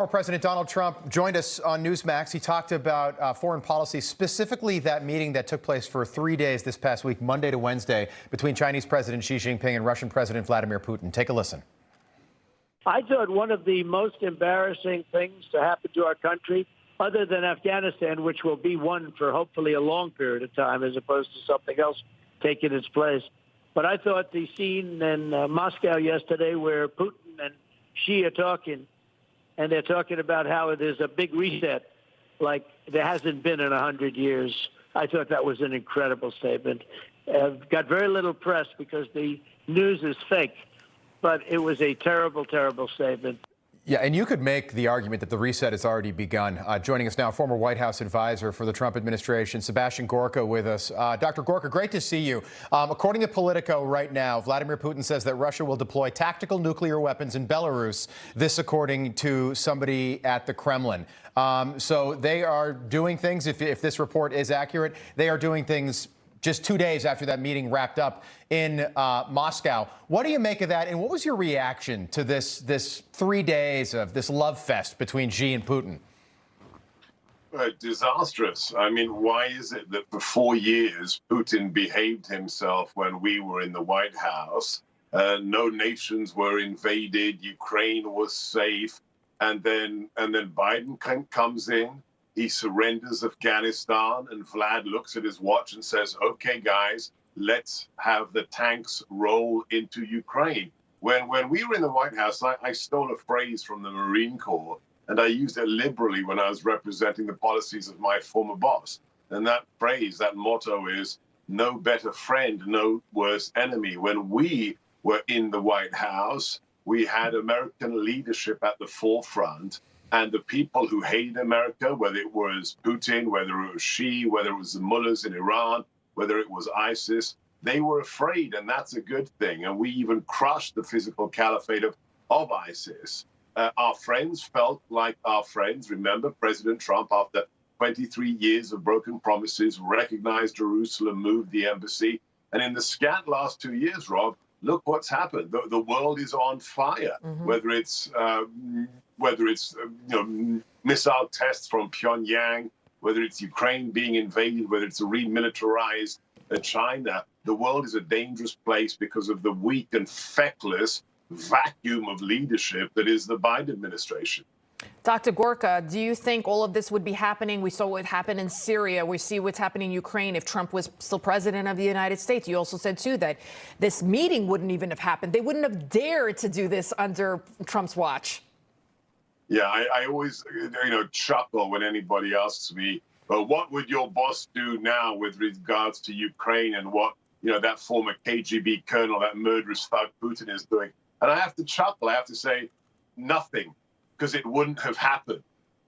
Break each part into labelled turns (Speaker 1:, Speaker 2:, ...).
Speaker 1: Former President Donald Trump joined us on Newsmax. He talked about foreign policy, specifically that meeting that took place for 3 days this past week, Monday to Wednesday, between Chinese President Xi Jinping and Russian President Vladimir Putin. Take a listen.
Speaker 2: I thought one of the most embarrassing things to happen to our country, other than Afghanistan, which will be one for hopefully a long period of time as opposed to something else taking its place. But I thought the scene in Moscow yesterday where Putin and Xi are talking, and they're talking about how it is a big reset like there hasn't been in 100 years. I thought that was an incredible statement. Got very little press because the news is fake, but it was a terrible, terrible statement.
Speaker 1: Yeah, and you could make the argument that the reset has already begun. Joining us now, former White House advisor for the Trump administration, Sebastian Gorka, with us. Dr. Gorka, great to see you. According to Politico right now, Vladimir Putin says that Russia will deploy tactical nuclear weapons in Belarus, this according to somebody at the Kremlin. So they are doing things, if this report is accurate, they are doing things just 2 days after that meeting wrapped up in Moscow. What do you make of that? And what was your reaction to this 3 days of this love fest between Xi and Putin?
Speaker 3: Disastrous. I mean, why is it that for 4 years Putin behaved himself when we were in the White House? No nations were invaded. Ukraine was safe. And then Biden comes in. He surrenders Afghanistan, and Vlad looks at his watch and says, okay, guys, let's have the tanks roll into Ukraine. When we were in the White House, I stole a phrase from the Marine Corps, and I used it liberally when I was representing the policies of my former boss. And that phrase, that motto is, no better friend, no worse enemy. When we were in the White House, we had American leadership at the forefront. And the people who hated America, whether it was Putin, whether it was Xi, whether it was the mullahs in Iran, whether it was ISIS, they were afraid, and that's a good thing. And we even crushed the physical caliphate of ISIS. Our friends felt like our friends. Remember, President Trump, after 23 years of broken promises, recognized Jerusalem, moved the embassy. And in the scant last 2 years, Rob, look what's happened. The world is on fire, whether it's missile tests from Pyongyang, whether it's Ukraine being invaded, whether it's a remilitarized China. The world is a dangerous place because of the weak and feckless vacuum of leadership that is the Biden administration.
Speaker 4: Dr. Gorka, do you think all of this would be happening? We saw what happened in Syria. We see what's happening in Ukraine if Trump was still president of the United States. You also said, too, that this meeting wouldn't even have happened. They wouldn't have dared to do this under Trump's watch.
Speaker 3: Yeah, I always, chuckle when anybody asks me, well, what would your boss do now with regards to Ukraine and what, that former KGB colonel, that murderous thug Putin is doing? And I have to chuckle. I have to say nothing, because it wouldn't have happened.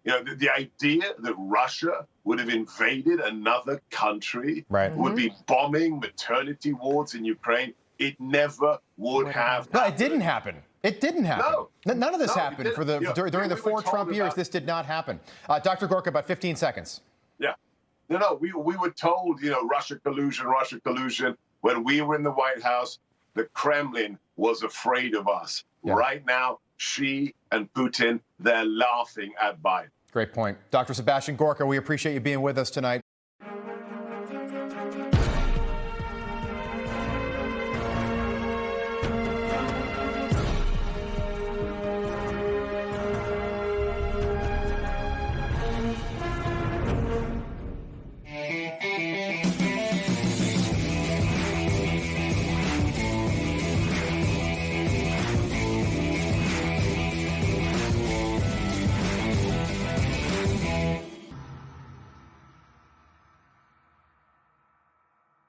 Speaker 3: The idea that Russia would have invaded another country, would be bombing maternity wards in Ukraine, it never would have happened.
Speaker 1: No, it didn't happen. It didn't happen.
Speaker 3: No.
Speaker 1: None of this happened during the 4 Trump years. This did not happen. Dr. Gorka, about 15 seconds.
Speaker 3: Yeah. No, we were told, Russia collusion. When we were in the White House, the Kremlin was afraid of us. Yeah. Right now, Xi and Putin, they're laughing at Biden.
Speaker 1: Great point. Dr. Sebastian Gorka, we appreciate you being with us tonight.